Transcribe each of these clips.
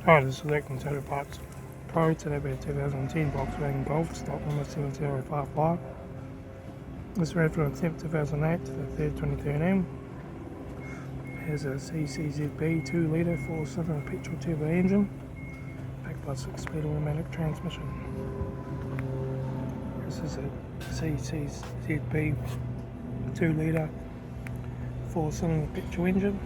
Hi, this is Select and Total Parts Pro. Today we have 2010 Volkswagen Golf, stock number 7055. This ran from the 10th 2008 to the 3rd 2013. Has a CCZB 2-litre 4-cylinder petrol turbo engine, backed by 6-speed automatic transmission. This is a CCZB 2-litre 4-cylinder petrol engine.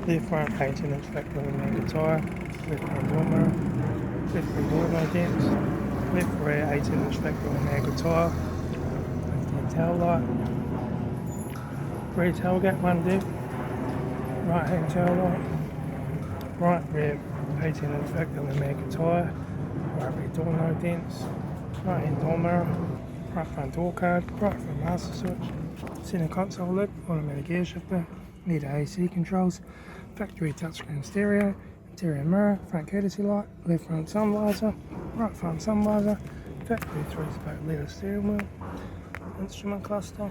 Left front 18-inch factory automatic tyre, left front door mirror, left rear door no dents, left rear 18-inch factory automatic tyre, left-hand tail light, rear tailgate 1 deck, right-hand tail light, right rear 18-inch factory automatic tyre, right rear door no dents, right-hand door mirror, right front door card, right front master switch, centre console lid, automatic air shifter, need AC controls, factory touchscreen stereo, interior mirror, front courtesy light, left front sun visor, right front sun visor, factory 3-spoke leather steering wheel, instrument cluster.